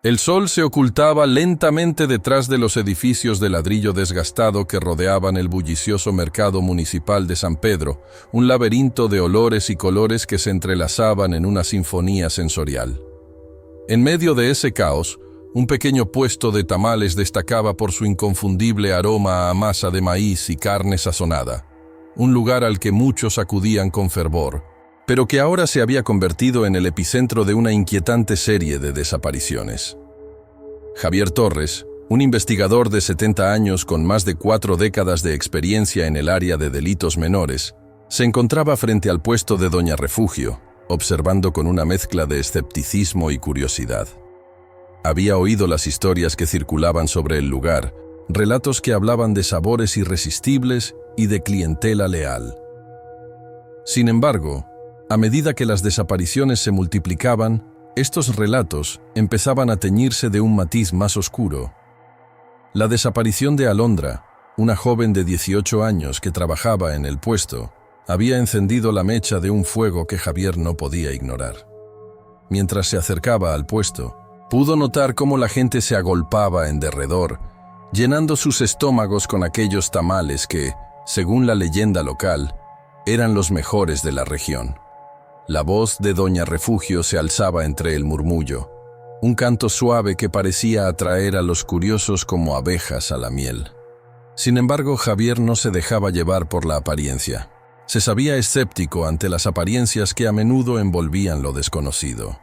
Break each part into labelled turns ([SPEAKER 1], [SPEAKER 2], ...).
[SPEAKER 1] El sol se ocultaba lentamente detrás de los edificios de ladrillo desgastado que rodeaban el bullicioso mercado municipal de San Pedro, un laberinto de olores y colores que se entrelazaban en una sinfonía sensorial. En medio de ese caos, un pequeño puesto de tamales destacaba por su inconfundible aroma a masa de maíz y carne sazonada, un lugar al que muchos acudían con fervor, pero que ahora se había convertido en el epicentro de una inquietante serie de desapariciones. Javier Torres, un investigador de 70 años con más de 4 décadas de experiencia en el área de delitos menores, se encontraba frente al puesto de Doña Refugio, observando con una mezcla de escepticismo y curiosidad. Había oído las historias que circulaban sobre el lugar, relatos que hablaban de sabores irresistibles y de clientela leal. Sin embargo, a medida que las desapariciones se multiplicaban, estos relatos empezaban a teñirse de un matiz más oscuro. La desaparición de Alondra, una joven de 18 años que trabajaba en el puesto, había encendido la mecha de un fuego que Javier no podía ignorar. Mientras se acercaba al puesto, pudo notar cómo la gente se agolpaba en derredor, llenando sus estómagos con aquellos tamales que, según la leyenda local, eran los mejores de la región. La voz de Doña Refugio se alzaba entre el murmullo, un canto suave que parecía atraer a los curiosos como abejas a la miel. Sin embargo, Javier no se dejaba llevar por la apariencia. Se sabía escéptico ante las apariencias que a menudo envolvían lo desconocido.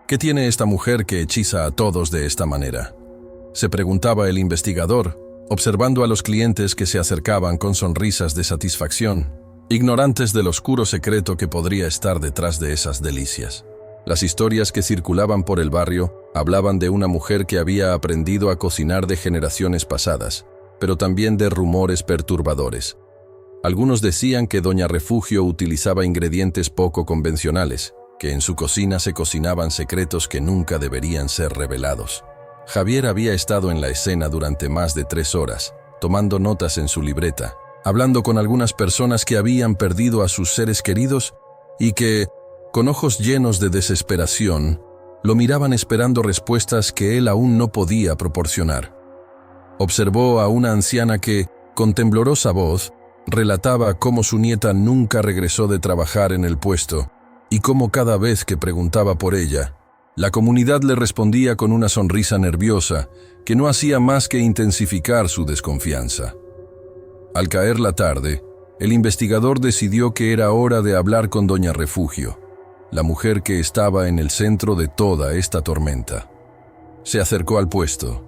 [SPEAKER 1] ¿Qué tiene esta mujer que hechiza a todos de esta manera?, se preguntaba el investigador, observando a los clientes que se acercaban con sonrisas de satisfacción, ignorantes del oscuro secreto que podría estar detrás de esas delicias. Las historias que circulaban por el barrio hablaban de una mujer que había aprendido a cocinar de generaciones pasadas, pero también de rumores perturbadores. Algunos decían que Doña Refugio utilizaba ingredientes poco convencionales, que en su cocina se cocinaban secretos que nunca deberían ser revelados. Javier había estado en la escena durante más de 3 horas, tomando notas en su libreta, hablando con algunas personas que habían perdido a sus seres queridos y que, con ojos llenos de desesperación, lo miraban esperando respuestas que él aún no podía proporcionar. Observó a una anciana que, con temblorosa voz, relataba cómo su nieta nunca regresó de trabajar en el puesto y cómo cada vez que preguntaba por ella, la comunidad le respondía con una sonrisa nerviosa que no hacía más que intensificar su desconfianza. Al caer la tarde, el investigador decidió que era hora de hablar con Doña Refugio, la mujer que estaba en el centro de toda esta tormenta. Se acercó al puesto.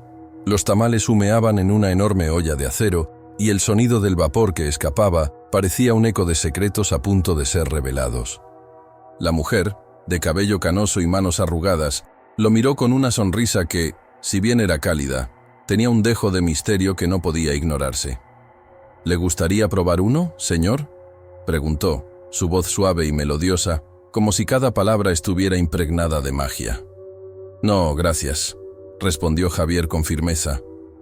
[SPEAKER 1] Los tamales humeaban en una enorme olla de acero y el sonido del vapor que escapaba parecía un eco de secretos a punto de ser revelados. La mujer, de cabello canoso y manos arrugadas, lo miró con una sonrisa que, si bien era cálida, tenía un dejo de misterio que no podía ignorarse. «¿Le gustaría probar uno, señor?», preguntó, su voz suave y melodiosa, como si cada palabra estuviera impregnada de magia. «No, gracias», respondió Javier con firmeza,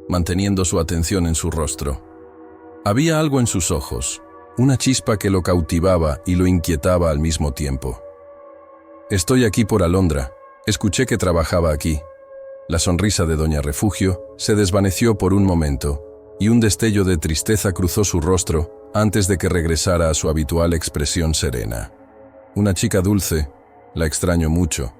[SPEAKER 1] manteniendo su atención en su rostro. Había algo en sus ojos, una chispa que lo cautivaba y lo inquietaba al mismo tiempo. «Estoy aquí por Alondra. Escuché que trabajaba aquí». La sonrisa de Doña Refugio se desvaneció por un momento, y un destello de tristeza cruzó su rostro antes de que regresara a su habitual expresión serena. «Una chica dulce, la extraño mucho,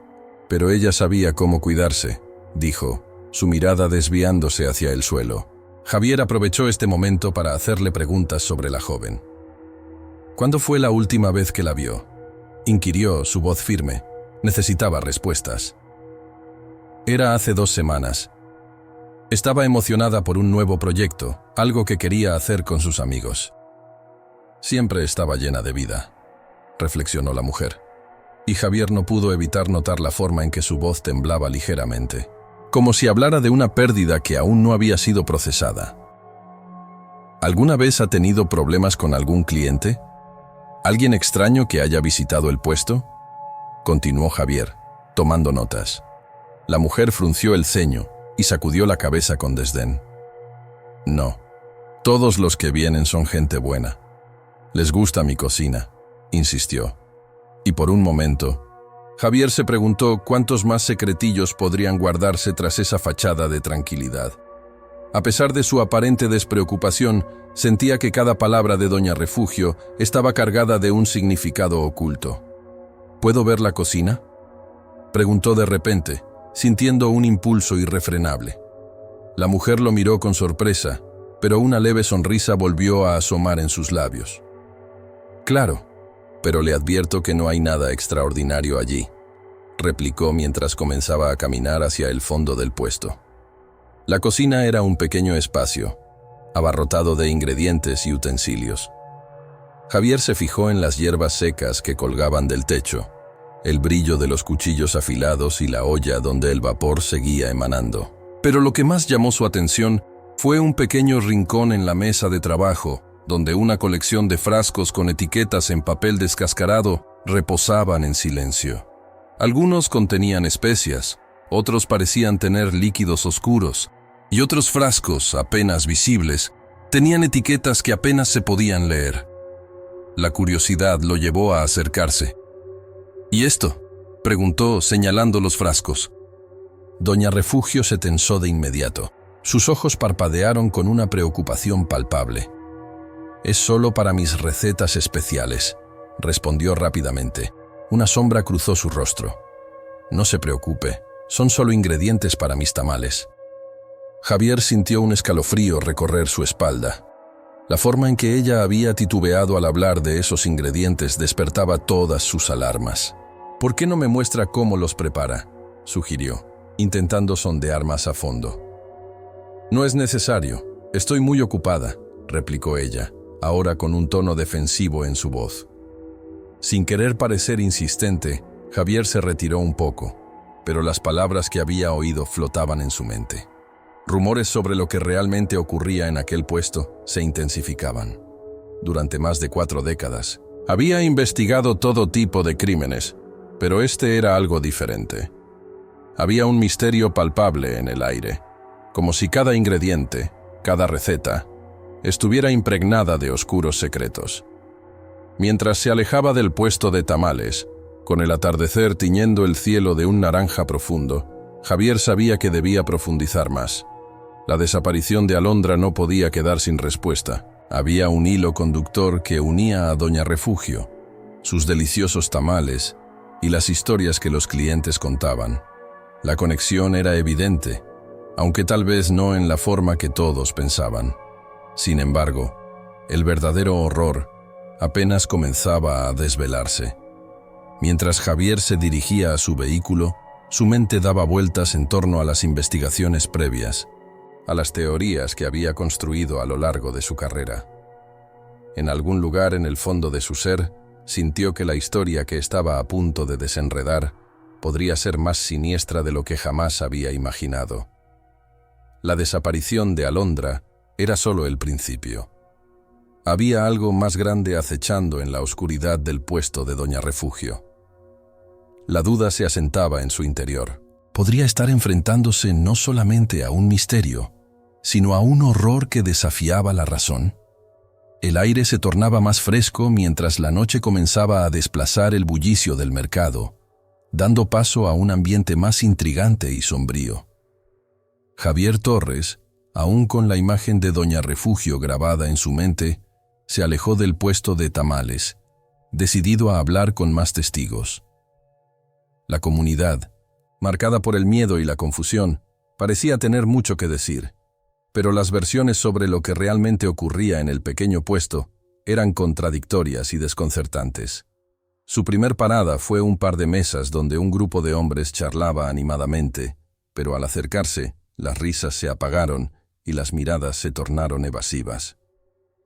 [SPEAKER 1] pero ella sabía cómo cuidarse», dijo, su mirada desviándose hacia el suelo. Javier aprovechó este momento para hacerle preguntas sobre la joven. «¿Cuándo fue la última vez que la vio?», inquirió, su voz firme. Necesitaba respuestas. «Era hace 2 semanas. Estaba emocionada por un nuevo proyecto, algo que quería hacer con sus amigos». «Siempre estaba llena de vida», reflexionó la mujer. Y Javier no pudo evitar notar la forma en que su voz temblaba ligeramente, como si hablara de una pérdida que aún no había sido procesada. ¿Alguna vez ha tenido problemas con algún cliente? ¿Alguien extraño que haya visitado el puesto?, continuó Javier, tomando notas. La mujer frunció el ceño y sacudió la cabeza con desdén. «No, todos los que vienen son gente buena. Les gusta mi cocina», insistió. Y por un momento, Javier se preguntó cuántos más secretillos podrían guardarse tras esa fachada de tranquilidad. A pesar de su aparente despreocupación, sentía que cada palabra de Doña Refugio estaba cargada de un significado oculto. ¿Puedo ver la cocina?, preguntó de repente, sintiendo un impulso irrefrenable. La mujer lo miró con sorpresa, pero una leve sonrisa volvió a asomar en sus labios. «Claro, pero le advierto que no hay nada extraordinario allí», replicó mientras comenzaba a caminar hacia el fondo del puesto. La cocina era un pequeño espacio, abarrotado de ingredientes y utensilios. Javier se fijó en las hierbas secas que colgaban del techo, el brillo de los cuchillos afilados y la olla donde el vapor seguía emanando. Pero lo que más llamó su atención fue un pequeño rincón en la mesa de trabajo, donde una colección de frascos con etiquetas en papel descascarado reposaban en silencio. Algunos contenían especias, otros parecían tener líquidos oscuros, y otros frascos, apenas visibles, tenían etiquetas que apenas se podían leer. La curiosidad lo llevó a acercarse. «¿Y esto?», preguntó, señalando los frascos. Doña Refugio se tensó de inmediato. Sus ojos parpadearon con una preocupación palpable. «Es solo para mis recetas especiales», respondió rápidamente. Una sombra cruzó su rostro. «No se preocupe, son solo ingredientes para mis tamales». Javier sintió un escalofrío recorrer su espalda. La forma en que ella había titubeado al hablar de esos ingredientes despertaba todas sus alarmas. «¿Por qué no me muestra cómo los prepara?», sugirió, intentando sondear más a fondo. «No es necesario, estoy muy ocupada», replicó ella, ahora con un tono defensivo en su voz. Sin querer parecer insistente, Javier se retiró un poco, pero las palabras que había oído flotaban en su mente. Rumores sobre lo que realmente ocurría en aquel puesto se intensificaban. Durante más de 4 décadas, había investigado todo tipo de crímenes, pero este era algo diferente. Había un misterio palpable en el aire, como si cada ingrediente, cada receta, estuviera impregnada de oscuros secretos. Mientras se alejaba del puesto de tamales, con el atardecer tiñendo el cielo de un naranja profundo, Javier sabía que debía profundizar más. La desaparición de Alondra no podía quedar sin respuesta. Había un hilo conductor que unía a Doña Refugio, sus deliciosos tamales y las historias que los clientes contaban. La conexión era evidente, aunque tal vez no en la forma que todos pensaban. Sin embargo, el verdadero horror apenas comenzaba a desvelarse. Mientras Javier se dirigía a su vehículo, su mente daba vueltas en torno a las investigaciones previas, a las teorías que había construido a lo largo de su carrera. En algún lugar en el fondo de su ser, sintió que la historia que estaba a punto de desenredar podría ser más siniestra de lo que jamás había imaginado. La desaparición de Alondra era solo el principio. Había algo más grande acechando en la oscuridad del puesto de Doña Refugio. La duda se asentaba en su interior. Podría estar enfrentándose no solamente a un misterio, sino a un horror que desafiaba la razón. El aire se tornaba más fresco mientras la noche comenzaba a desplazar el bullicio del mercado, dando paso a un ambiente más intrigante y sombrío. Javier Torres, aún con la imagen de Doña Refugio grabada en su mente, se alejó del puesto de tamales, decidido a hablar con más testigos. La comunidad, marcada por el miedo y la confusión, parecía tener mucho que decir, pero las versiones sobre lo que realmente ocurría en el pequeño puesto eran contradictorias y desconcertantes. Su primer parada fue un par de mesas donde un grupo de hombres charlaba animadamente, pero al acercarse, las risas se apagaron y las miradas se tornaron evasivas.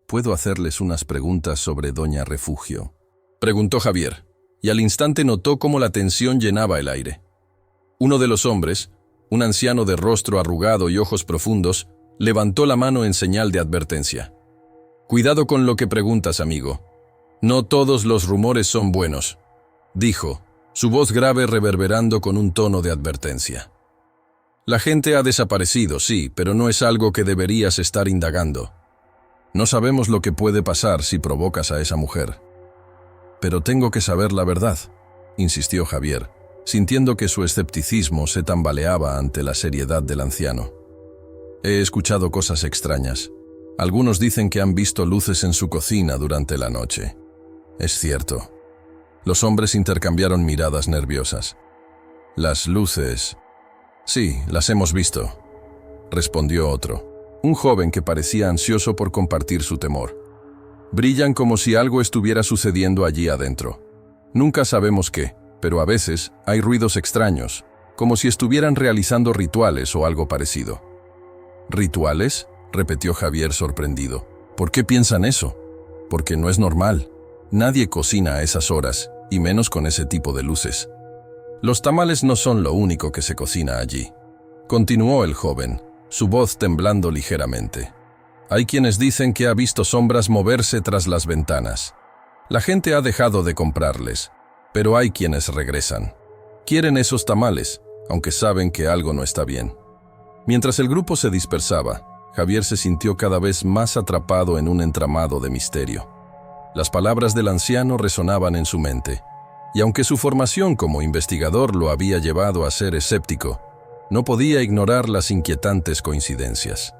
[SPEAKER 1] «¿Puedo hacerles unas preguntas sobre Doña Refugio?», preguntó Javier, y al instante notó cómo la tensión llenaba el aire. Uno de los hombres, un anciano de rostro arrugado y ojos profundos, levantó la mano en señal de advertencia. «Cuidado con lo que preguntas, amigo. No todos los rumores son buenos», dijo, su voz grave reverberando con un tono de advertencia. «La gente ha desaparecido, sí, pero no es algo que deberías estar indagando. No sabemos lo que puede pasar si provocas a esa mujer». «Pero tengo que saber la verdad», insistió Javier, sintiendo que su escepticismo se tambaleaba ante la seriedad del anciano. He escuchado cosas extrañas. Algunos dicen que han visto luces en su cocina durante la noche. Es cierto. Los hombres intercambiaron miradas nerviosas. Las luces... Sí, las hemos visto, respondió otro, un joven que parecía ansioso por compartir su temor. Brillan como si algo estuviera sucediendo allí adentro. Nunca sabemos qué, pero a veces hay ruidos extraños, como si estuvieran realizando rituales o algo parecido. ¿Rituales?, repitió Javier sorprendido. ¿Por qué piensan eso? Porque no es normal. Nadie cocina a esas horas, y menos con ese tipo de luces. Los tamales no son lo único que se cocina allí, continuó el joven, su voz temblando ligeramente. Hay quienes dicen que ha visto sombras moverse tras las ventanas. La gente ha dejado de comprarles, pero hay quienes regresan. Quieren esos tamales, aunque saben que algo no está bien. Mientras el grupo se dispersaba, Javier se sintió cada vez más atrapado en un entramado de misterio. Las palabras del anciano resonaban en su mente, y aunque su formación como investigador lo había llevado a ser escéptico, no podía ignorar las inquietantes coincidencias.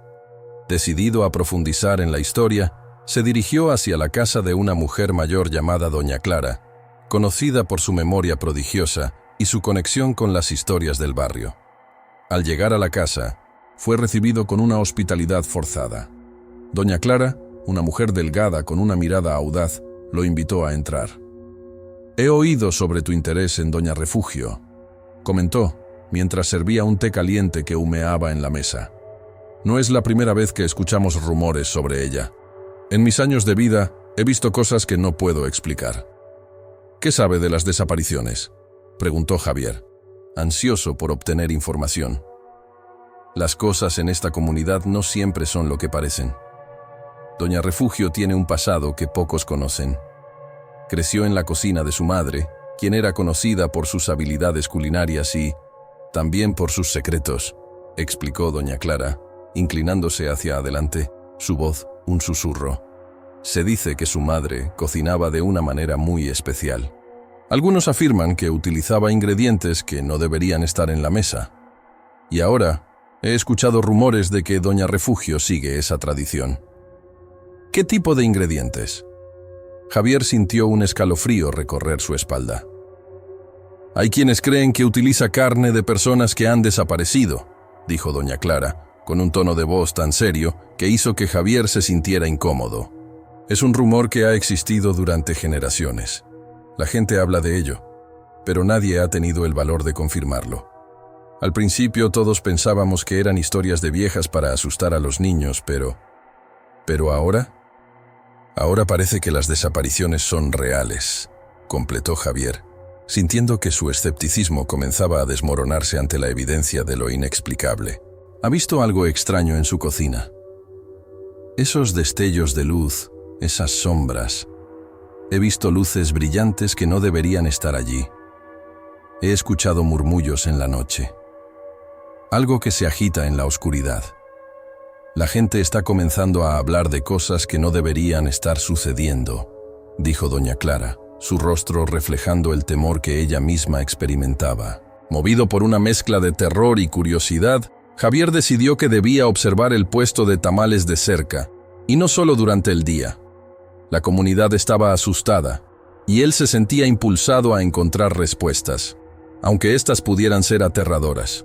[SPEAKER 1] Decidido a profundizar en la historia, se dirigió hacia la casa de una mujer mayor llamada Doña Clara, conocida por su memoria prodigiosa y su conexión con las historias del barrio. Al llegar a la casa, fue recibido con una hospitalidad forzada. Doña Clara, una mujer delgada con una mirada audaz, lo invitó a entrar. «He oído sobre tu interés en Doña Refugio», comentó, mientras servía un té caliente que humeaba en la mesa. «No es la primera vez que escuchamos rumores sobre ella. En mis años de vida he visto cosas que no puedo explicar». «¿Qué sabe de las desapariciones?», preguntó Javier, ansioso por obtener información. «Las cosas en esta comunidad no siempre son lo que parecen. Doña Refugio tiene un pasado que pocos conocen. Creció en la cocina de su madre, quien era conocida por sus habilidades culinarias y también por sus secretos», explicó Doña Clara, inclinándose hacia adelante, su voz un susurro. «Se dice que su madre cocinaba de una manera muy especial. Algunos afirman que utilizaba ingredientes que no deberían estar en la mesa. Y ahora he escuchado rumores de que Doña Refugio sigue esa tradición». «¿Qué tipo de ingredientes?». Javier sintió un escalofrío recorrer su espalda. «Hay quienes creen que utiliza carne de personas que han desaparecido», dijo Doña Clara, con un tono de voz tan serio que hizo que Javier se sintiera incómodo. «Es un rumor que ha existido durante generaciones. La gente habla de ello, pero nadie ha tenido el valor de confirmarlo. Al principio todos pensábamos que eran historias de viejas para asustar a los niños, pero ahora parece que las desapariciones son reales», completó Javier, sintiendo que su escepticismo comenzaba a desmoronarse ante la evidencia de lo inexplicable. «¿Ha visto algo extraño en su cocina? Esos destellos de luz, esas sombras. He visto luces brillantes que no deberían estar allí. He escuchado murmullos en la noche. Algo que se agita en la oscuridad. La gente está comenzando a hablar de cosas que no deberían estar sucediendo», dijo Doña Clara, su rostro reflejando el temor que ella misma experimentaba. Movido por una mezcla de terror y curiosidad, Javier decidió que debía observar el puesto de tamales de cerca, y no solo durante el día. La comunidad estaba asustada, y él se sentía impulsado a encontrar respuestas, aunque éstas pudieran ser aterradoras.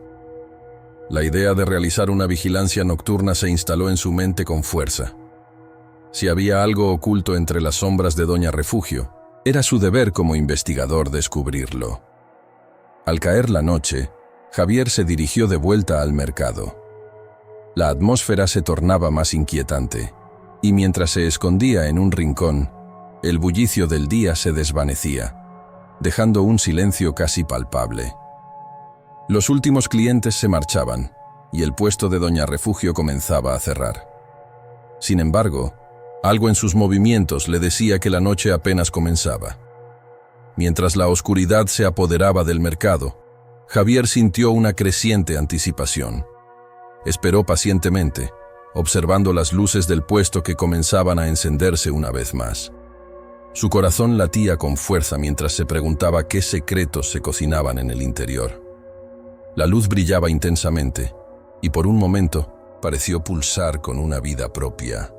[SPEAKER 1] La idea de realizar una vigilancia nocturna se instaló en su mente con fuerza. Si había algo oculto entre las sombras de Doña Refugio, era su deber como investigador descubrirlo. Al caer la noche, Javier se dirigió de vuelta al mercado. La atmósfera se tornaba más inquietante, y mientras se escondía en un rincón, el bullicio del día se desvanecía, dejando un silencio casi palpable. Los últimos clientes se marchaban, y el puesto de Doña Refugio comenzaba a cerrar. Sin embargo, algo en sus movimientos le decía que la noche apenas comenzaba. Mientras la oscuridad se apoderaba del mercado, Javier sintió una creciente anticipación. Esperó pacientemente, observando las luces del puesto que comenzaban a encenderse una vez más. Su corazón latía con fuerza mientras se preguntaba qué secretos se cocinaban en el interior. La luz brillaba intensamente, y por un momento pareció pulsar con una vida propia,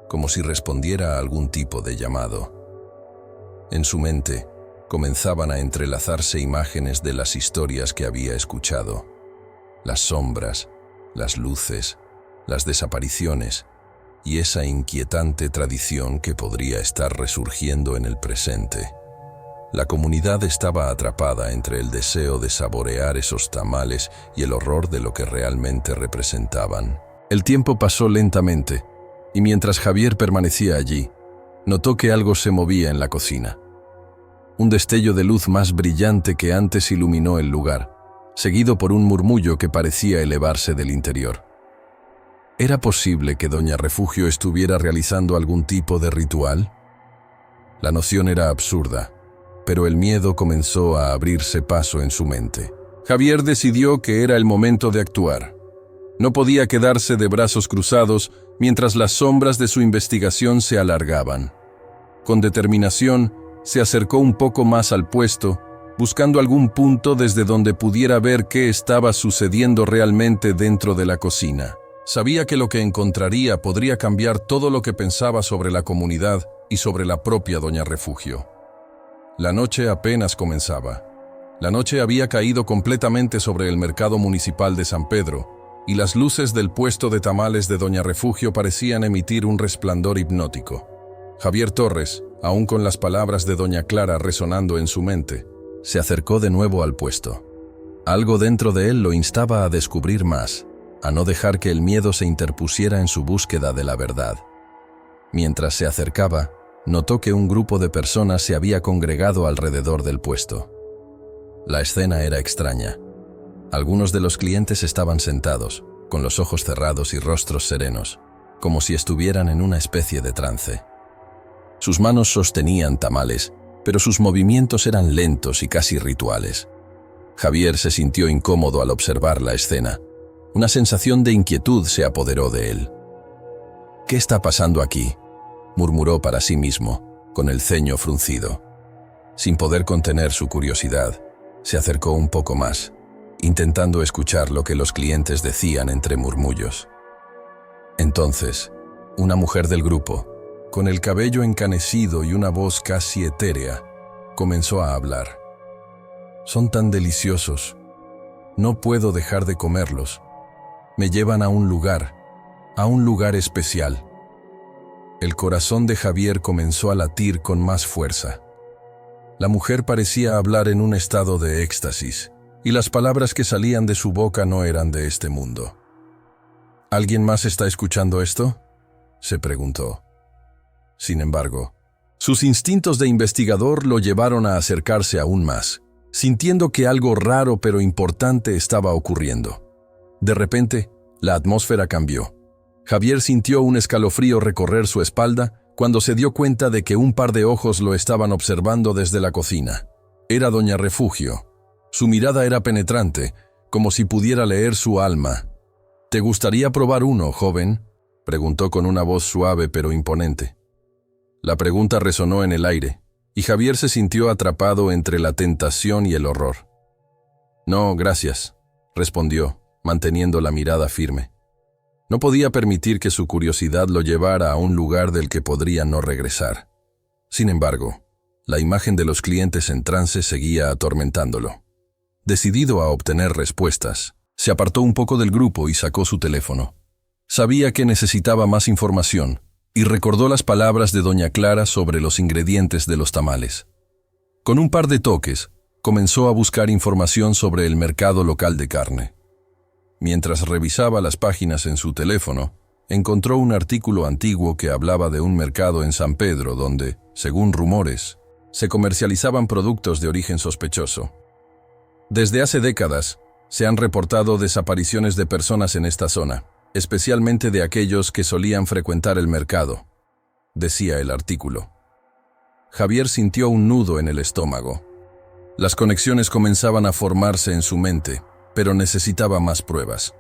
[SPEAKER 1] como si respondiera a algún tipo de llamado. En su mente comenzaban a entrelazarse imágenes de las historias que había escuchado. Las sombras, las luces, las desapariciones y esa inquietante tradición que podría estar resurgiendo en el presente. La comunidad estaba atrapada entre el deseo de saborear esos tamales y el horror de lo que realmente representaban. El tiempo pasó lentamente, y mientras Javier permanecía allí, notó que algo se movía en la cocina. Un destello de luz más brillante que antes iluminó el lugar, seguido por un murmullo que parecía elevarse del interior. ¿Era posible que Doña Refugio estuviera realizando algún tipo de ritual? La noción era absurda, pero el miedo comenzó a abrirse paso en su mente. Javier decidió que era el momento de actuar. No podía quedarse de brazos cruzados mientras las sombras de su investigación se alargaban. Con determinación, se acercó un poco más al puesto, buscando algún punto desde donde pudiera ver qué estaba sucediendo realmente dentro de la cocina. Sabía que lo que encontraría podría cambiar todo lo que pensaba sobre la comunidad y sobre la propia Doña Refugio. La noche apenas comenzaba. La noche había caído completamente sobre el mercado municipal de San Pedro, y las luces del puesto de tamales de Doña Refugio parecían emitir un resplandor hipnótico. Javier Torres, aún con las palabras de Doña Clara resonando en su mente, se acercó de nuevo al puesto. Algo dentro de él lo instaba a descubrir más, a no dejar que el miedo se interpusiera en su búsqueda de la verdad. Mientras se acercaba, notó que un grupo de personas se había congregado alrededor del puesto. La escena era extraña. Algunos de los clientes estaban sentados, con los ojos cerrados y rostros serenos, como si estuvieran en una especie de trance. Sus manos sostenían tamales, pero sus movimientos eran lentos y casi rituales. Javier se sintió incómodo al observar la escena. Una sensación de inquietud se apoderó de él. «¿Qué está pasando aquí?», murmuró para sí mismo, con el ceño fruncido. Sin poder contener su curiosidad, se acercó un poco más, intentando escuchar lo que los clientes decían entre murmullos. Entonces, una mujer del grupo, con el cabello encanecido y una voz casi etérea, comenzó a hablar. «Son tan deliciosos. No puedo dejar de comerlos. Me llevan a un lugar especial». El corazón de Javier comenzó a latir con más fuerza. La mujer parecía hablar en un estado de éxtasis, y las palabras que salían de su boca no eran de este mundo. «¿Alguien más está escuchando esto?», se preguntó. Sin embargo, sus instintos de investigador lo llevaron a acercarse aún más, sintiendo que algo raro pero importante estaba ocurriendo. De repente, la atmósfera cambió. Javier sintió un escalofrío recorrer su espalda cuando se dio cuenta de que un par de ojos lo estaban observando desde la cocina. Era Doña Refugio. Su mirada era penetrante, como si pudiera leer su alma. «¿Te gustaría probar uno, joven?», preguntó con una voz suave pero imponente. La pregunta resonó en el aire, y Javier se sintió atrapado entre la tentación y el horror. «No, gracias», respondió, manteniendo la mirada firme. No podía permitir que su curiosidad lo llevara a un lugar del que podría no regresar. Sin embargo, la imagen de los clientes en trance seguía atormentándolo. Decidido a obtener respuestas, se apartó un poco del grupo y sacó su teléfono. Sabía que necesitaba más información, y recordó las palabras de Doña Clara sobre los ingredientes de los tamales. Con un par de toques, comenzó a buscar información sobre el mercado local de carne. Mientras revisaba las páginas en su teléfono, encontró un artículo antiguo que hablaba de un mercado en San Pedro donde, según rumores, se comercializaban productos de origen sospechoso. Desde hace décadas, se han reportado desapariciones de personas en esta zona, especialmente de aquellos que solían frecuentar el mercado, decía el artículo. Javier sintió un nudo en el estómago. Las conexiones comenzaban a formarse en su mente, pero necesitaba más pruebas.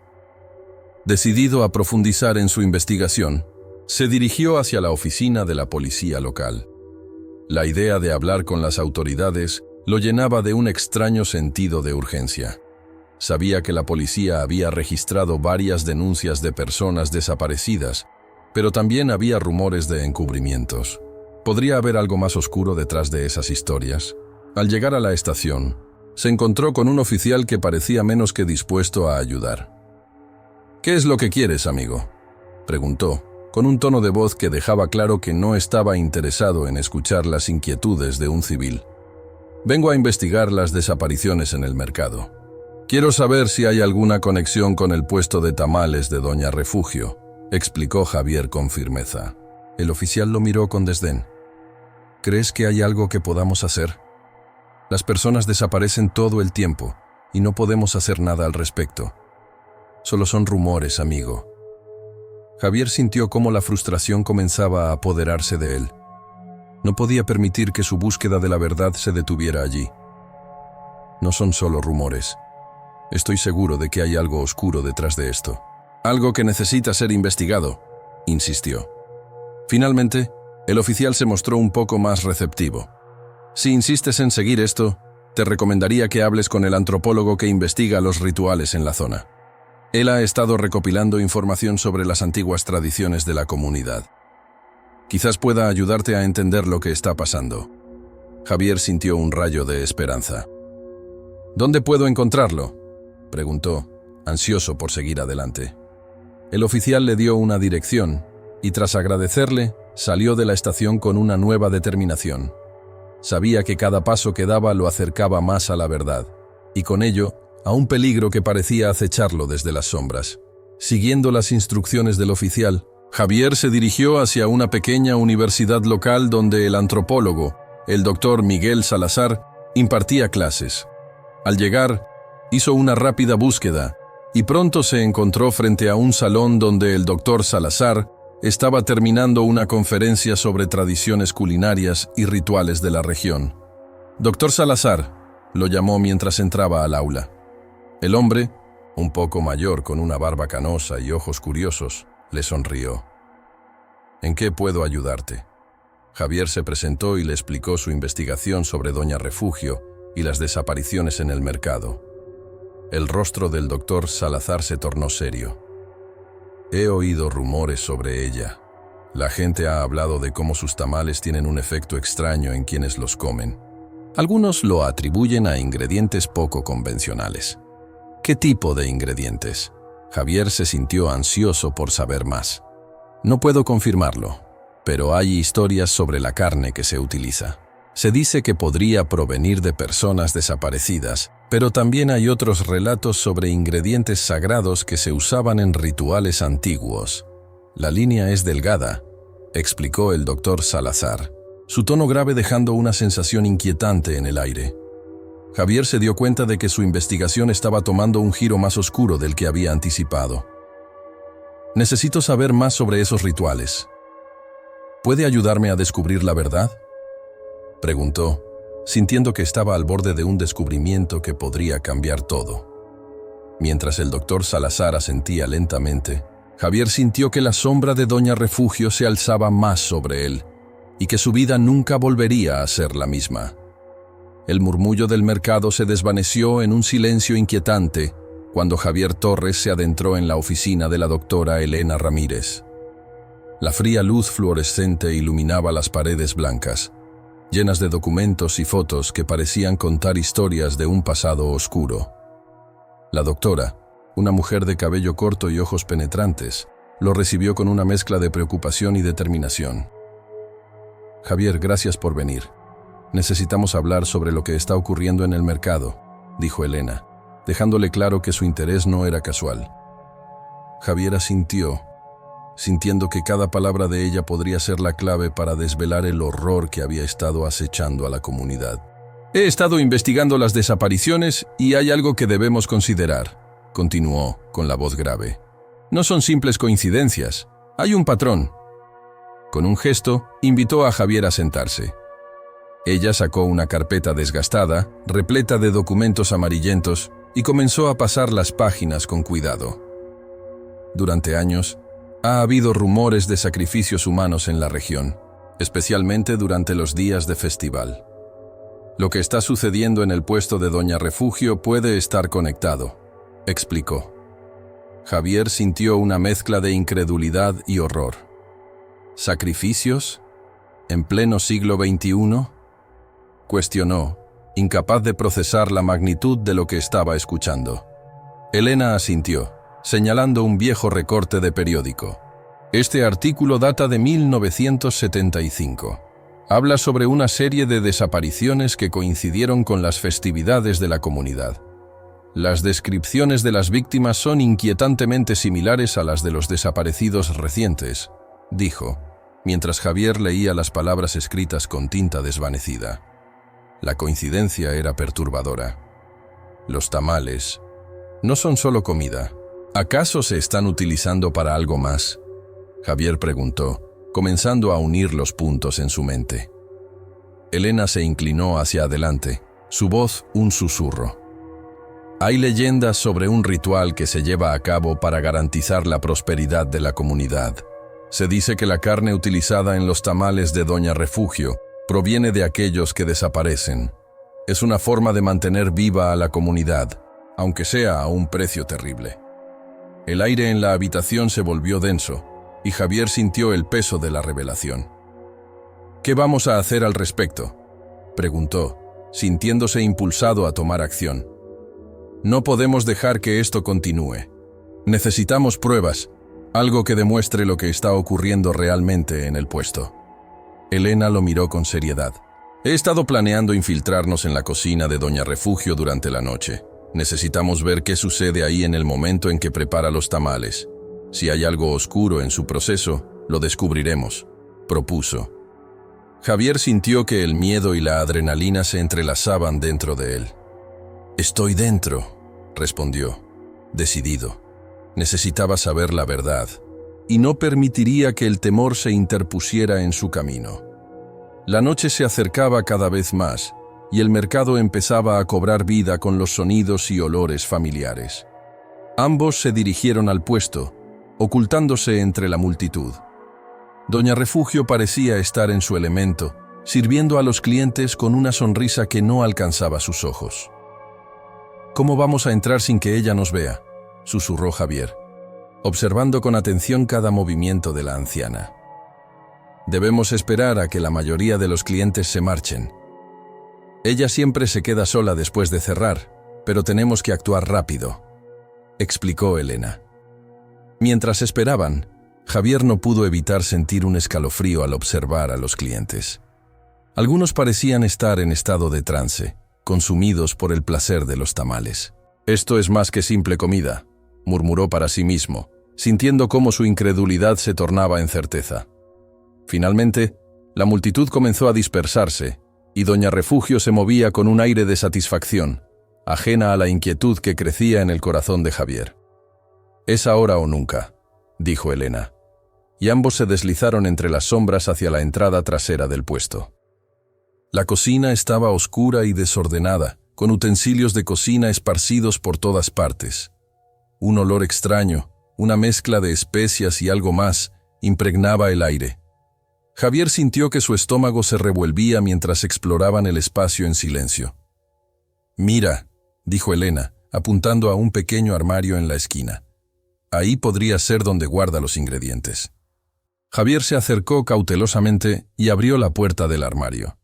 [SPEAKER 1] Decidido a profundizar en su investigación, se dirigió hacia la oficina de la policía local. La idea de hablar con las autoridades lo llenaba de un extraño sentido de urgencia. Sabía que la policía había registrado varias denuncias de personas desaparecidas, pero también había rumores de encubrimientos. ¿Podría haber algo más oscuro detrás de esas historias? Al llegar a la estación, se encontró con un oficial que parecía menos que dispuesto a ayudar. «¿Qué es lo que quieres, amigo?», preguntó, con un tono de voz que dejaba claro que no estaba interesado en escuchar las inquietudes de un civil. «Vengo a investigar las desapariciones en el mercado. Quiero saber si hay alguna conexión con el puesto de tamales de Doña Refugio», explicó Javier con firmeza. El oficial lo miró con desdén. «¿Crees que hay algo que podamos hacer? Las personas desaparecen todo el tiempo y no podemos hacer nada al respecto. Solo son rumores, amigo». Javier sintió cómo la frustración comenzaba a apoderarse de él. No podía permitir que su búsqueda de la verdad se detuviera allí. «No son solo rumores. Estoy seguro de que hay algo oscuro detrás de esto. Algo que necesita ser investigado», insistió. Finalmente, el oficial se mostró un poco más receptivo. «Si insistes en seguir esto, te recomendaría que hables con el antropólogo que investiga los rituales en la zona. Él ha estado recopilando información sobre las antiguas tradiciones de la comunidad. Quizás pueda ayudarte a entender lo que está pasando». Javier sintió un rayo de esperanza. «¿Dónde puedo encontrarlo?», preguntó, ansioso por seguir adelante. El oficial le dio una dirección y, tras agradecerle, salió de la estación con una nueva determinación. Sabía que cada paso que daba lo acercaba más a la verdad, y con ello, a un peligro que parecía acecharlo desde las sombras. Siguiendo las instrucciones del oficial, Javier se dirigió hacia una pequeña universidad local donde el antropólogo, el doctor Miguel Salazar, impartía clases. Al llegar, hizo una rápida búsqueda y pronto se encontró frente a un salón donde el doctor Salazar estaba terminando una conferencia sobre tradiciones culinarias y rituales de la región. «Doctor Salazar», lo llamó mientras entraba al aula. El hombre, un poco mayor con una barba canosa y ojos curiosos, le sonrió. «¿En qué puedo ayudarte?». Javier se presentó y le explicó su investigación sobre Doña Refugio y las desapariciones en el mercado. El rostro del doctor Salazar se tornó serio. «He oído rumores sobre ella. La gente ha hablado de cómo sus tamales tienen un efecto extraño en quienes los comen. Algunos lo atribuyen a ingredientes poco convencionales». «¿Qué tipo de ingredientes?». Javier se sintió ansioso por saber más. «No puedo confirmarlo, pero hay historias sobre la carne que se utiliza. Se dice que podría provenir de personas desaparecidas, pero también hay otros relatos sobre ingredientes sagrados que se usaban en rituales antiguos. La línea es delgada», explicó el doctor Salazar, su tono grave dejando una sensación inquietante en el aire. Javier se dio cuenta de que su investigación estaba tomando un giro más oscuro del que había anticipado. «Necesito saber más sobre esos rituales. ¿Puede ayudarme a descubrir la verdad?», preguntó, sintiendo que estaba al borde de un descubrimiento que podría cambiar todo. Mientras el doctor Salazar asentía lentamente, Javier sintió que la sombra de Doña Refugio se alzaba más sobre él y que su vida nunca volvería a ser la misma. El murmullo del mercado se desvaneció en un silencio inquietante cuando Javier Torres se adentró en la oficina de la doctora Elena Ramírez. La fría luz fluorescente iluminaba las paredes blancas, llenas de documentos y fotos que parecían contar historias de un pasado oscuro. La doctora, una mujer de cabello corto y ojos penetrantes, lo recibió con una mezcla de preocupación y determinación. «Javier, gracias por venir. Necesitamos hablar sobre lo que está ocurriendo en el mercado», dijo Elena, dejándole claro que su interés no era casual. Javier asintió, sintiendo que cada palabra de ella podría ser la clave para desvelar el horror que había estado acechando a la comunidad. «He estado investigando las desapariciones y hay algo que debemos considerar», continuó con la voz grave. «No son simples coincidencias, hay un patrón». Con un gesto, invitó a Javier a sentarse. Ella sacó una carpeta desgastada, repleta de documentos amarillentos, y comenzó a pasar las páginas con cuidado. Durante años, ha habido rumores de sacrificios humanos en la región, especialmente durante los días de festival. Lo que está sucediendo en el puesto de Doña Refugio puede estar conectado, explicó. Javier sintió una mezcla de incredulidad y horror. ¿Sacrificios? ¿En pleno siglo XXI? Cuestionó, incapaz de procesar la magnitud de lo que estaba escuchando. Elena asintió, señalando un viejo recorte de periódico. Este artículo data de 1975. Habla sobre una serie de desapariciones que coincidieron con las festividades de la comunidad. Las descripciones de las víctimas son inquietantemente similares a las de los desaparecidos recientes, dijo, mientras Javier leía las palabras escritas con tinta desvanecida. La coincidencia era perturbadora. Los tamales no son solo comida. ¿Acaso se están utilizando para algo más? Javier preguntó, comenzando a unir los puntos en su mente. Elena se inclinó hacia adelante, su voz un susurro. Hay leyendas sobre un ritual que se lleva a cabo para garantizar la prosperidad de la comunidad. Se dice que la carne utilizada en los tamales de Doña Refugio proviene de aquellos que desaparecen. Es una forma de mantener viva a la comunidad, aunque sea a un precio terrible. El aire en la habitación se volvió denso, y Javier sintió el peso de la revelación. ¿Qué vamos a hacer al respecto?, preguntó, sintiéndose impulsado a tomar acción. No podemos dejar que esto continúe. Necesitamos pruebas, algo que demuestre lo que está ocurriendo realmente en el puesto. Elena lo miró con seriedad. He estado planeando infiltrarnos en la cocina de Doña Refugio durante la noche. Necesitamos ver qué sucede ahí en el momento en que prepara los tamales. Si hay algo oscuro en su proceso, lo descubriremos, propuso. Javier sintió que el miedo y la adrenalina se entrelazaban dentro de él. Estoy dentro, respondió, decidido. Necesitaba saber la verdad, y no permitiría que el temor se interpusiera en su camino. La noche se acercaba cada vez más, y el mercado empezaba a cobrar vida con los sonidos y olores familiares. Ambos se dirigieron al puesto, ocultándose entre la multitud. Doña Refugio parecía estar en su elemento, sirviendo a los clientes con una sonrisa que no alcanzaba sus ojos. ¿Cómo vamos a entrar sin que ella nos vea?, susurró Javier, observando con atención cada movimiento de la anciana. Debemos esperar a que la mayoría de los clientes se marchen. Ella siempre se queda sola después de cerrar, pero tenemos que actuar rápido, explicó Elena. Mientras esperaban, Javier no pudo evitar sentir un escalofrío al observar a los clientes. Algunos parecían estar en estado de trance, consumidos por el placer de los tamales. Esto es más que simple comida, murmuró para sí mismo, sintiendo cómo su incredulidad se tornaba en certeza. Finalmente, la multitud comenzó a dispersarse, y Doña Refugio se movía con un aire de satisfacción, ajena a la inquietud que crecía en el corazón de Javier. «Es ahora o nunca», dijo Elena, y ambos se deslizaron entre las sombras hacia la entrada trasera del puesto. La cocina estaba oscura y desordenada, con utensilios de cocina esparcidos por todas partes. Un olor extraño, una mezcla de especias y algo más, impregnaba el aire. Javier sintió que su estómago se revolvía mientras exploraban el espacio en silencio. «Mira», dijo Elena, apuntando a un pequeño armario en la esquina. «Ahí podría ser donde guarda los ingredientes». Javier se acercó cautelosamente y abrió la puerta del armario.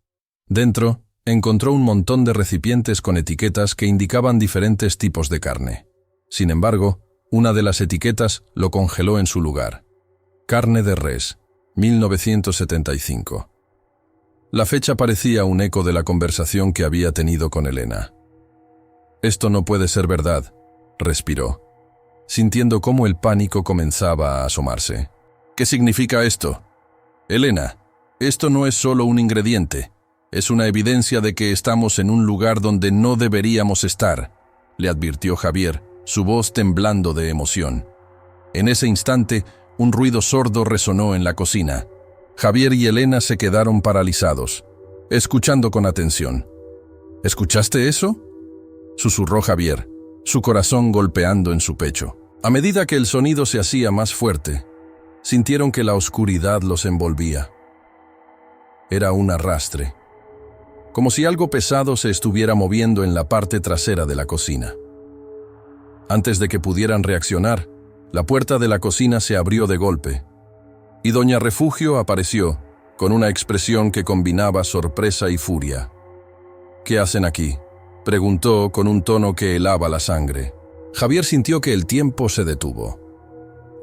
[SPEAKER 1] Dentro, encontró un montón de recipientes con etiquetas que indicaban diferentes tipos de carne. Sin embargo, una de las etiquetas lo congeló en su lugar. Carne de res, 1975. La fecha parecía un eco de la conversación que había tenido con Elena. «Esto no puede ser verdad», respiró, sintiendo cómo el pánico comenzaba a asomarse. «¿Qué significa esto?» «Elena, esto no es solo un ingrediente. Es una evidencia de que estamos en un lugar donde no deberíamos estar», le advirtió Javier, su voz temblando de emoción. En ese instante, un ruido sordo resonó en la cocina. Javier y Elena se quedaron paralizados, escuchando con atención. «¿Escuchaste eso?», susurró Javier, su corazón golpeando en su pecho. A medida que el sonido se hacía más fuerte, sintieron que la oscuridad los envolvía. Era un arrastre, como si algo pesado se estuviera moviendo en la parte trasera de la cocina. Antes de que pudieran reaccionar, la puerta de la cocina se abrió de golpe, y doña Refugio apareció, con una expresión que combinaba sorpresa y furia. «¿Qué hacen aquí?», preguntó con un tono que helaba la sangre. Javier sintió que el tiempo se detuvo.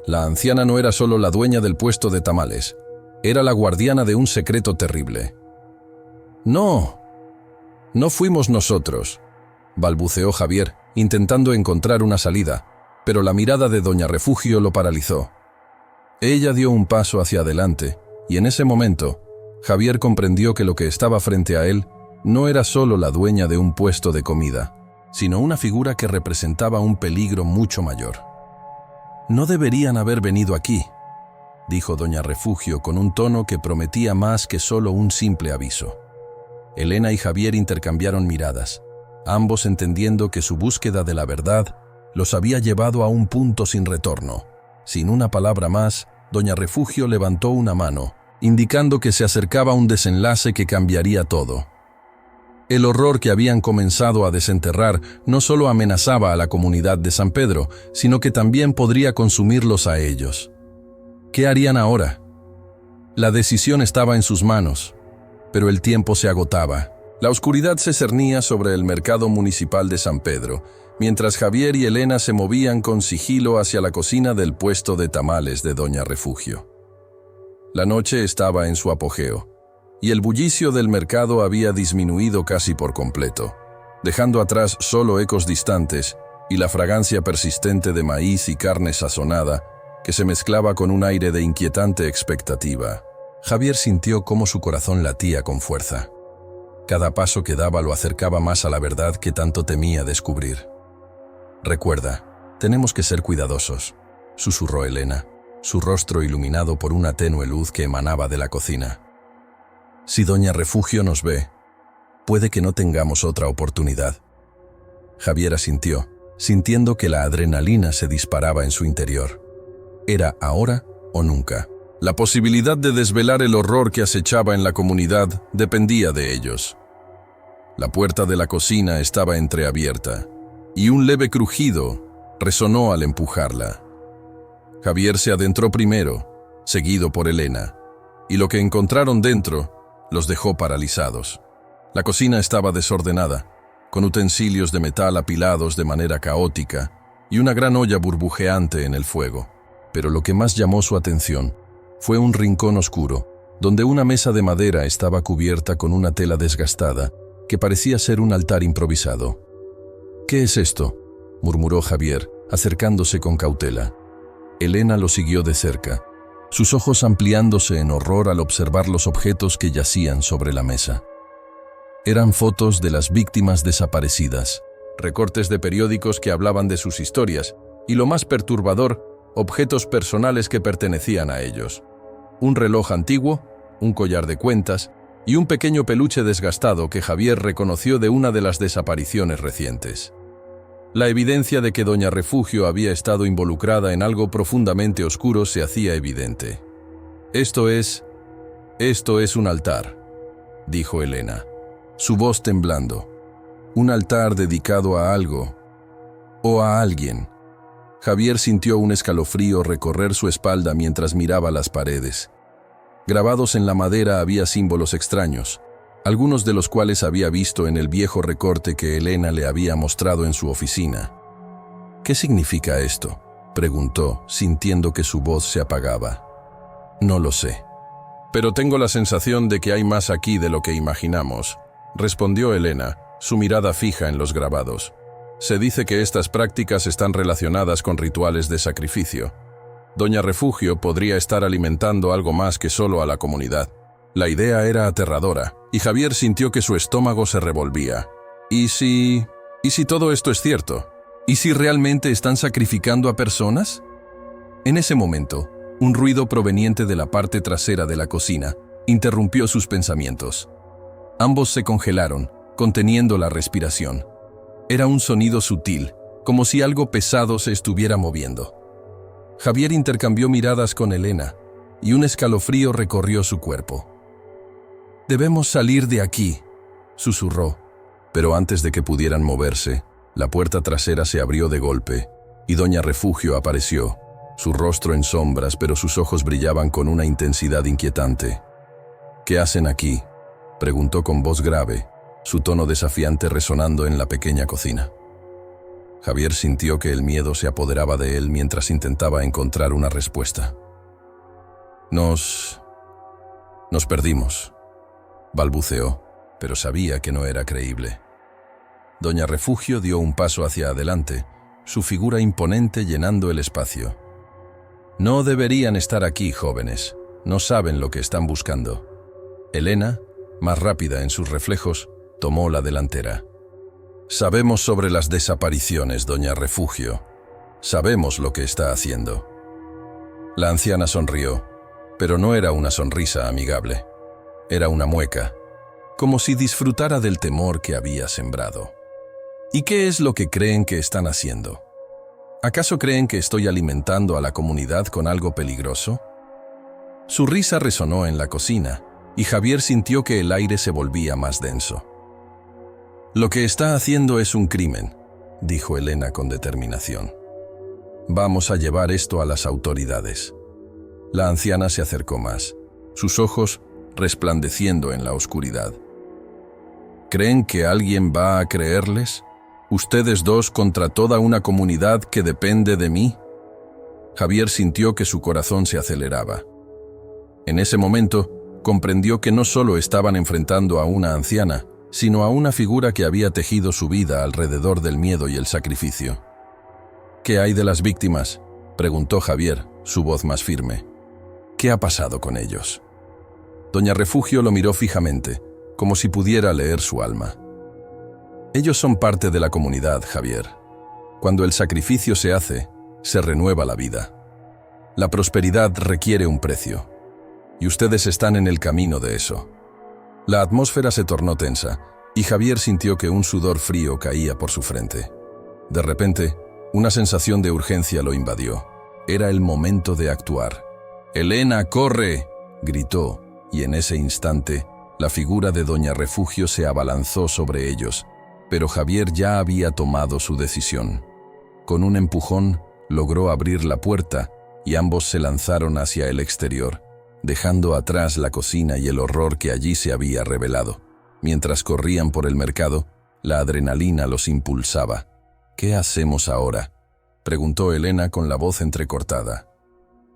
[SPEAKER 1] La anciana no era solo la dueña del puesto de tamales, era la guardiana de un secreto terrible. «No, no fuimos nosotros», balbuceó Javier, intentando encontrar una salida, pero la mirada de doña Refugio lo paralizó. Ella dio un paso hacia adelante, y en ese momento, Javier comprendió que lo que estaba frente a él no era solo la dueña de un puesto de comida, sino una figura que representaba un peligro mucho mayor. «No deberían haber venido aquí», dijo doña Refugio con un tono que prometía más que solo un simple aviso. Elena y Javier intercambiaron miradas, ambos entendiendo que su búsqueda de la verdad los había llevado a un punto sin retorno. Sin una palabra más, doña Refugio levantó una mano, indicando que se acercaba un desenlace que cambiaría todo. El horror que habían comenzado a desenterrar no solo amenazaba a la comunidad de San Pedro, sino que también podría consumirlos a ellos. ¿Qué harían ahora? La decisión estaba en sus manos, pero el tiempo se agotaba. La oscuridad se cernía sobre el mercado municipal de San Pedro, mientras Javier y Elena se movían con sigilo hacia la cocina del puesto de tamales de doña Refugio. La noche estaba en su apogeo, y el bullicio del mercado había disminuido casi por completo, dejando atrás solo ecos distantes y la fragancia persistente de maíz y carne sazonada que se mezclaba con un aire de inquietante expectativa. Javier sintió cómo su corazón latía con fuerza. Cada paso que daba lo acercaba más a la verdad que tanto temía descubrir. «Recuerda, tenemos que ser cuidadosos», susurró Elena, su rostro iluminado por una tenue luz que emanaba de la cocina. «Si doña Refugio nos ve, puede que no tengamos otra oportunidad». Javier asintió, sintiendo que la adrenalina se disparaba en su interior. Era ahora o nunca. La posibilidad de desvelar el horror que acechaba en la comunidad dependía de ellos. La puerta de la cocina estaba entreabierta, y un leve crujido resonó al empujarla. Javier se adentró primero, seguido por Elena, y lo que encontraron dentro los dejó paralizados. La cocina estaba desordenada, con utensilios de metal apilados de manera caótica y una gran olla burbujeante en el fuego. Pero lo que más llamó su atención fue un rincón oscuro, donde una mesa de madera estaba cubierta con una tela desgastada que parecía ser un altar improvisado. «¿Qué es esto?», murmuró Javier, acercándose con cautela. Elena lo siguió de cerca, sus ojos ampliándose en horror al observar los objetos que yacían sobre la mesa. Eran fotos de las víctimas desaparecidas, recortes de periódicos que hablaban de sus historias, y lo más perturbador, objetos personales que pertenecían a ellos. Un reloj antiguo, un collar de cuentas y un pequeño peluche desgastado que Javier reconoció de una de las desapariciones recientes. La evidencia de que doña Refugio había estado involucrada en algo profundamente oscuro se hacía evidente. Esto es un altar», dijo Elena, su voz temblando. «Un altar dedicado a algo o a alguien». Javier sintió un escalofrío recorrer su espalda mientras miraba las paredes. Grabados en la madera había símbolos extraños, algunos de los cuales había visto en el viejo recorte que Elena le había mostrado en su oficina. «¿Qué significa esto?», preguntó, sintiendo que su voz se apagaba. «No lo sé. Pero tengo la sensación de que hay más aquí de lo que imaginamos», respondió Elena, su mirada fija en los grabados. «Se dice que estas prácticas están relacionadas con rituales de sacrificio. Doña Refugio podría estar alimentando algo más que solo a la comunidad». La idea era aterradora, y Javier sintió que su estómago se revolvía. ¿Y si todo esto es cierto? ¿Y si realmente están sacrificando a personas? En ese momento, un ruido proveniente de la parte trasera de la cocina interrumpió sus pensamientos. Ambos se congelaron, conteniendo la respiración. Era un sonido sutil, como si algo pesado se estuviera moviendo. Javier intercambió miradas con Elena, y un escalofrío recorrió su cuerpo. «Debemos salir de aquí», susurró. Pero antes de que pudieran moverse, la puerta trasera se abrió de golpe y Doña Refugio apareció, su rostro en sombras, pero sus ojos brillaban con una intensidad inquietante. «¿Qué hacen aquí?», preguntó con voz grave, su tono desafiante resonando en la pequeña cocina. Javier sintió que el miedo se apoderaba de él mientras intentaba encontrar una respuesta. Nos perdimos», balbuceó, pero sabía que no era creíble. Doña Refugio dio un paso hacia adelante, su figura imponente llenando el espacio. «No deberían estar aquí, jóvenes. No saben lo que están buscando». Elena, más rápida en sus reflejos, tomó la delantera. «Sabemos sobre las desapariciones, Doña Refugio. Sabemos lo que está haciendo». La anciana sonrió, pero no era una sonrisa amigable. Era una mueca, como si disfrutara del temor que había sembrado. «¿Y qué es lo que creen que están haciendo? ¿Acaso creen que estoy alimentando a la comunidad con algo peligroso?» Su risa resonó en la cocina, y Javier sintió que el aire se volvía más denso. «Lo que está haciendo es un crimen», dijo Elena con determinación. «Vamos a llevar esto a las autoridades». La anciana se acercó más, sus ojos resplandeciendo en la oscuridad. «¿Creen que alguien va a creerles? ¿Ustedes dos contra toda una comunidad que depende de mí?» Javier sintió que su corazón se aceleraba. En ese momento, comprendió que no solo estaban enfrentando a una anciana, sino a una figura que había tejido su vida alrededor del miedo y el sacrificio. «¿Qué hay de las víctimas?», preguntó Javier, su voz más firme. «¿Qué ha pasado con ellos?». Doña Refugio lo miró fijamente, como si pudiera leer su alma. «Ellos son parte de la comunidad, Javier. Cuando el sacrificio se hace, se renueva la vida. La prosperidad requiere un precio, y ustedes están en el camino de eso». La atmósfera se tornó tensa, y Javier sintió que un sudor frío caía por su frente. De repente, una sensación de urgencia lo invadió. Era el momento de actuar. «¡Elena, corre!», gritó, y en ese instante, la figura de Doña Refugio se abalanzó sobre ellos, pero Javier ya había tomado su decisión. Con un empujón, logró abrir la puerta, y ambos se lanzaron hacia el exterior, dejando atrás la cocina y el horror que allí se había revelado. Mientras corrían por el mercado, la adrenalina los impulsaba. «¿Qué hacemos ahora?», preguntó Elena con la voz entrecortada.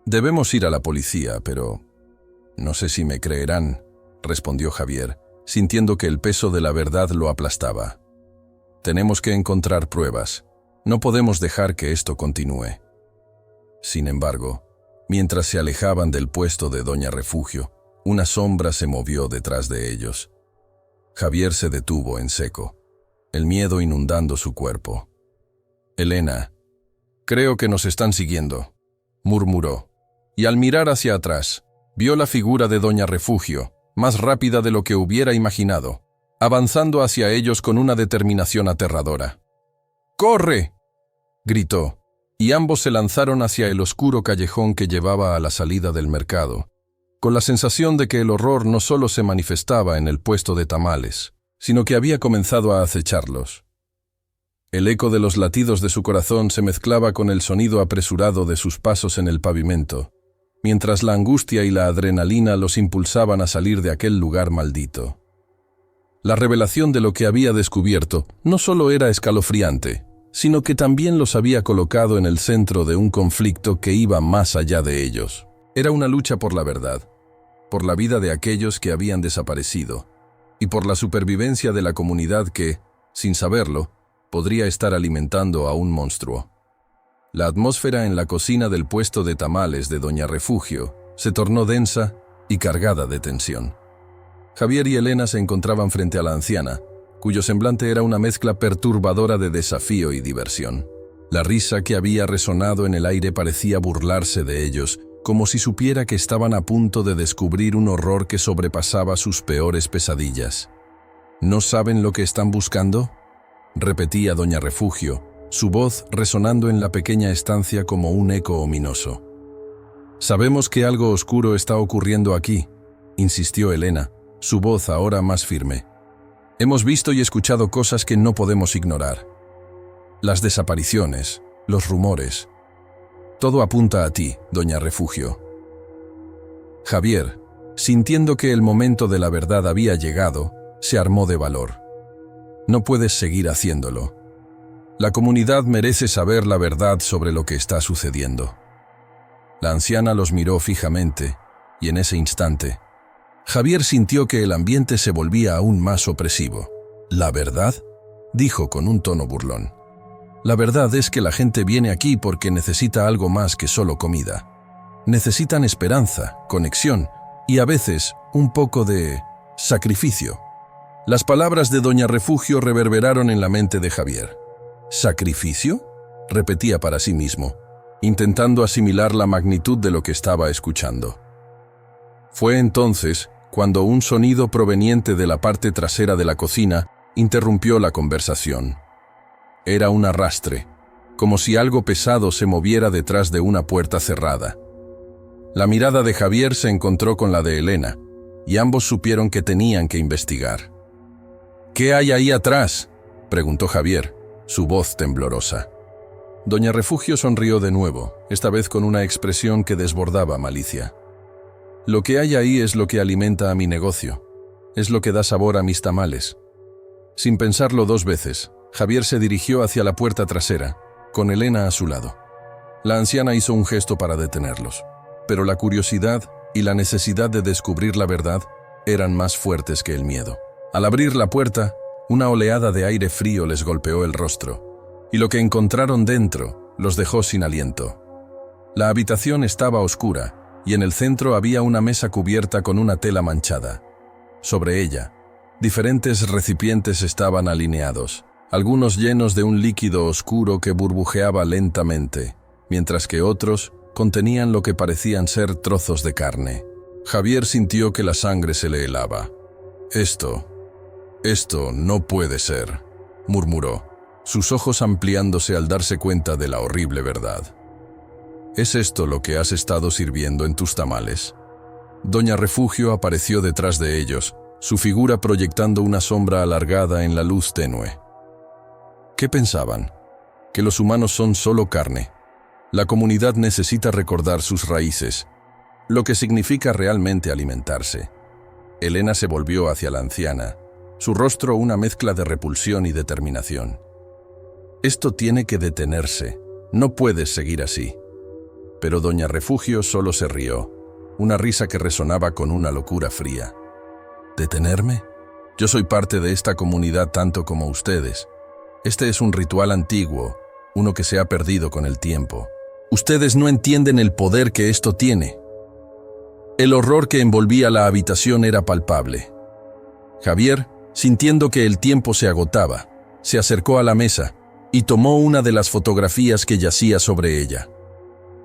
[SPEAKER 1] «Debemos ir a la policía, pero no sé si me creerán», respondió Javier, sintiendo que el peso de la verdad lo aplastaba. «Tenemos que encontrar pruebas. No podemos dejar que esto continúe». Sin embargo, mientras se alejaban del puesto de Doña Refugio, una sombra se movió detrás de ellos. Javier se detuvo en seco, el miedo inundando su cuerpo. «Elena, creo que nos están siguiendo», murmuró, y al mirar hacia atrás, vio la figura de Doña Refugio, más rápida de lo que hubiera imaginado, avanzando hacia ellos con una determinación aterradora. «¡Corre!», gritó, y ambos se lanzaron hacia el oscuro callejón que llevaba a la salida del mercado, con la sensación de que el horror no solo se manifestaba en el puesto de tamales, sino que había comenzado a acecharlos. El eco de los latidos de su corazón se mezclaba con el sonido apresurado de sus pasos en el pavimento, mientras la angustia y la adrenalina los impulsaban a salir de aquel lugar maldito. La revelación de lo que había descubierto no solo era escalofriante, sino que también los había colocado en el centro de un conflicto que iba más allá de ellos. Era una lucha por la verdad, por la vida de aquellos que habían desaparecido, y por la supervivencia de la comunidad que, sin saberlo, podría estar alimentando a un monstruo. La atmósfera en la cocina del puesto de tamales de Doña Refugio se tornó densa y cargada de tensión. Javier y Elena se encontraban frente a la anciana, cuyo semblante era una mezcla perturbadora de desafío y diversión. La risa que había resonado en el aire parecía burlarse de ellos, como si supiera que estaban a punto de descubrir un horror que sobrepasaba sus peores pesadillas. «¿No saben lo que están buscando?», repetía Doña Refugio, su voz resonando en la pequeña estancia como un eco ominoso. «Sabemos que algo oscuro está ocurriendo aquí», insistió Elena, su voz ahora más firme. Hemos visto y escuchado cosas que no podemos ignorar. Las desapariciones, los rumores. Todo apunta a ti, doña Refugio. Javier, sintiendo que el momento de la verdad había llegado, se armó de valor. No puedes seguir haciéndolo. La comunidad merece saber la verdad sobre lo que está sucediendo. La anciana los miró fijamente, y en ese instante, Javier sintió que el ambiente se volvía aún más opresivo. ¿La verdad?, dijo con un tono burlón. La verdad es que la gente viene aquí porque necesita algo más que solo comida. Necesitan esperanza, conexión y a veces un poco de sacrificio. Las palabras de doña Refugio reverberaron en la mente de Javier. ¿Sacrificio?, repetía para sí mismo, intentando asimilar la magnitud de lo que estaba escuchando. Fue entonces cuando un sonido proveniente de la parte trasera de la cocina interrumpió la conversación. Era un arrastre, como si algo pesado se moviera detrás de una puerta cerrada. La mirada de Javier se encontró con la de Elena, y ambos supieron que tenían que investigar. ¿Qué hay ahí atrás?, preguntó Javier, su voz temblorosa. Doña Refugio sonrió de nuevo, esta vez con una expresión que desbordaba malicia. Lo que hay ahí es lo que alimenta a mi negocio, es lo que da sabor a mis tamales. Sin pensarlo dos veces, Javier se dirigió hacia la puerta trasera, con Elena a su lado. La anciana hizo un gesto para detenerlos, pero la curiosidad y la necesidad de descubrir la verdad eran más fuertes que el miedo. Al abrir la puerta, una oleada de aire frío les golpeó el rostro, y lo que encontraron dentro los dejó sin aliento. La habitación estaba oscura, y en el centro había una mesa cubierta con una tela manchada. Sobre ella, diferentes recipientes estaban alineados, algunos llenos de un líquido oscuro que burbujeaba lentamente, mientras que otros contenían lo que parecían ser trozos de carne. Javier sintió que la sangre se le helaba. Esto no puede ser, murmuró, sus ojos ampliándose al darse cuenta de la horrible verdad. ¿Es esto lo que has estado sirviendo en tus tamales? Doña Refugio apareció detrás de ellos, su figura proyectando una sombra alargada en la luz tenue. ¿Qué pensaban? Que los humanos son solo carne. La comunidad necesita recordar sus raíces, lo que significa realmente alimentarse. Elena se volvió hacia la anciana, su rostro una mezcla de repulsión y determinación. Esto tiene que detenerse, no puedes seguir así. Pero doña Refugio solo se rió, una risa que resonaba con una locura fría. ¿Detenerme? Yo soy parte de esta comunidad tanto como ustedes. Este es un ritual antiguo, uno que se ha perdido con el tiempo. Ustedes no entienden el poder que esto tiene. El horror que envolvía la habitación era palpable. Javier, sintiendo que el tiempo se agotaba, se acercó a la mesa y tomó una de las fotografías que yacía sobre ella.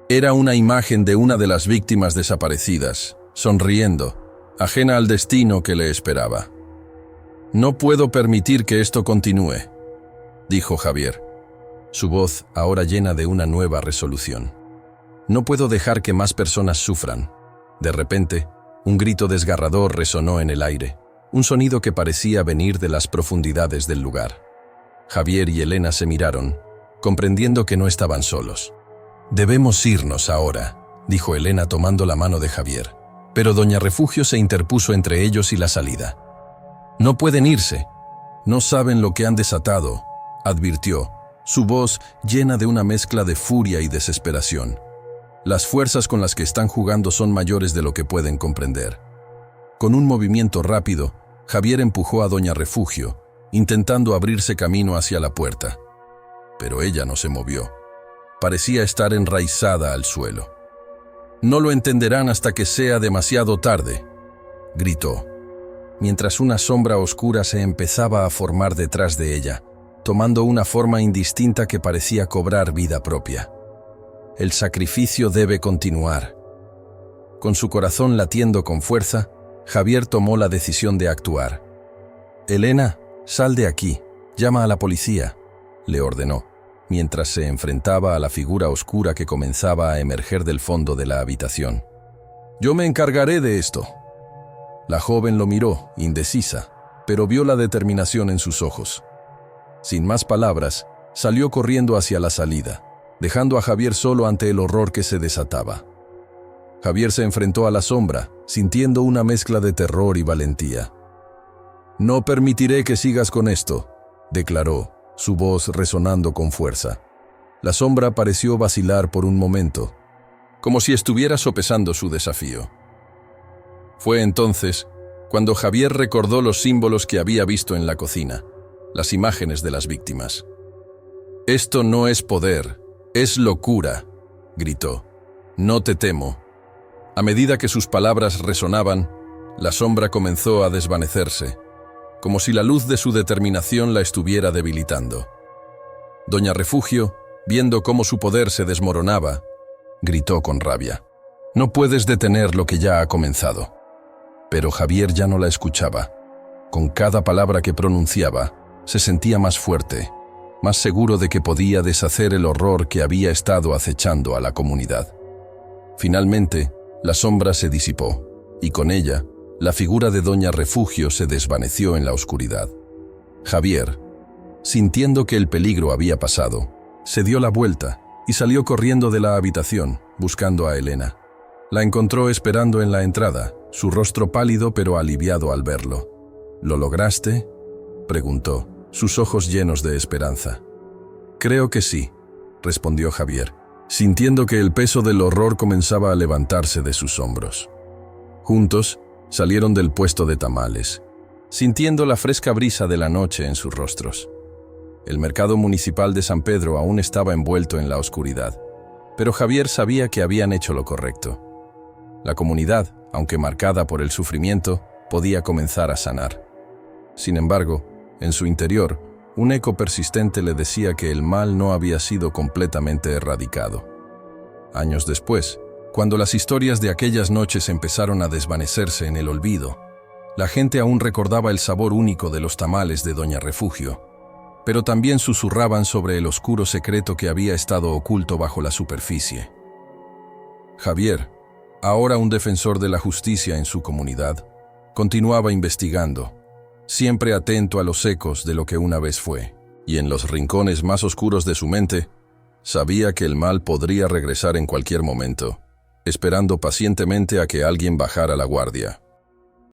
[SPEAKER 1] Era una imagen de una de las víctimas desaparecidas, sonriendo, ajena al destino que le esperaba. No puedo permitir que esto continúe, dijo Javier, su voz ahora llena de una nueva resolución. No puedo dejar que más personas sufran. De repente, un grito desgarrador resonó en el aire, un sonido que parecía venir de las profundidades del lugar. Javier y Elena se miraron, comprendiendo que no estaban solos. «Debemos irnos ahora», dijo Elena tomando la mano de Javier, pero doña Refugio se interpuso entre ellos y la salida. «No pueden irse. No saben lo que han desatado», advirtió, su voz llena de una mezcla de furia y desesperación. Las fuerzas con las que están jugando son mayores de lo que pueden comprender. Con un movimiento rápido, Javier empujó a doña Refugio, intentando abrirse camino hacia la puerta. Pero ella no se movió. Parecía estar enraizada al suelo. «No lo entenderán hasta que sea demasiado tarde», gritó, mientras una sombra oscura se empezaba a formar detrás de ella, tomando una forma indistinta que parecía cobrar vida propia. El sacrificio debe continuar. Con su corazón latiendo con fuerza, Javier tomó la decisión de actuar. «Elena, sal de aquí, llama a la policía», le ordenó, mientras se enfrentaba a la figura oscura que comenzaba a emerger del fondo de la habitación. «Yo me encargaré de esto». La joven lo miró, indecisa, pero vio la determinación en sus ojos. Sin más palabras, salió corriendo hacia la salida, dejando a Javier solo ante el horror que se desataba. Javier se enfrentó a la sombra, sintiendo una mezcla de terror y valentía. «No permitiré que sigas con esto», declaró, su voz resonando con fuerza. La sombra pareció vacilar por un momento, como si estuviera sopesando su desafío. Fue entonces cuando Javier recordó los símbolos que había visto en la cocina, las imágenes de las víctimas. «Esto no es poder, es locura», gritó. «No te temo». A medida que sus palabras resonaban, la sombra comenzó a desvanecerse, como si la luz de su determinación la estuviera debilitando. Doña Refugio, viendo cómo su poder se desmoronaba, gritó con rabia. «No puedes detener lo que ya ha comenzado». Pero Javier ya no la escuchaba. Con cada palabra que pronunciaba, se sentía más fuerte, más seguro de que podía deshacer el horror que había estado acechando a la comunidad. Finalmente, la sombra se disipó, y con ella, la figura de Doña Refugio se desvaneció en la oscuridad. Javier, sintiendo que el peligro había pasado, se dio la vuelta y salió corriendo de la habitación, buscando a Elena. La encontró esperando en la entrada, su rostro pálido pero aliviado al verlo. «¿Lo lograste?», preguntó, sus ojos llenos de esperanza. «Creo que sí», respondió Javier, sintiendo que el peso del horror comenzaba a levantarse de sus hombros. Juntos, salieron del puesto de tamales, sintiendo la fresca brisa de la noche en sus rostros. El mercado municipal de San Pedro aún estaba envuelto en la oscuridad, pero Javier sabía que habían hecho lo correcto. La comunidad, aunque marcada por el sufrimiento, podía comenzar a sanar. Sin embargo, en su interior, un eco persistente le decía que el mal no había sido completamente erradicado. Años después, cuando las historias de aquellas noches empezaron a desvanecerse en el olvido, la gente aún recordaba el sabor único de los tamales de Doña Refugio, pero también susurraban sobre el oscuro secreto que había estado oculto bajo la superficie. Javier, ahora un defensor de la justicia en su comunidad, continuaba investigando, siempre atento a los ecos de lo que una vez fue, y en los rincones más oscuros de su mente, sabía que el mal podría regresar en cualquier momento, esperando pacientemente a que alguien bajara la guardia.